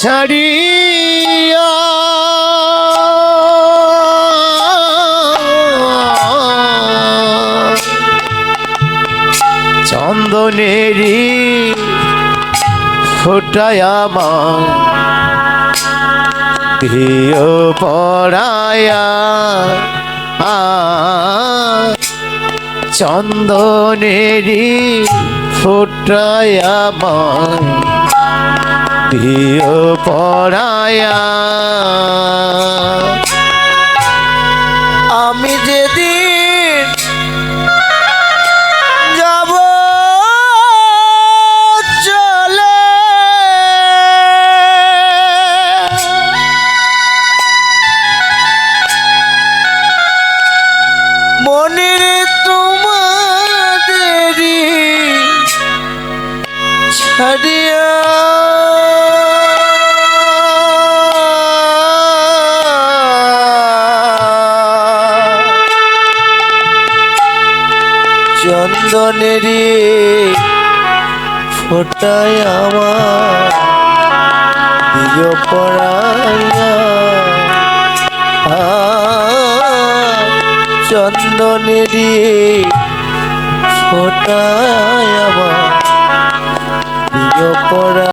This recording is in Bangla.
ছাড়িয়া চন্দনেরি ফুটায়া মা প্রিয় পড়ায়া চন্দনেরি ফুটায়া মা প্রিয় পড়ায়া আমি যেদিন যাব চলে মনের তোমাদেরই ছাড়িয়া চন্দনেরি ফোটায় আমার দিও পড়াইয়া চন্দনেরি ফোটায় আমার দিও পড়া।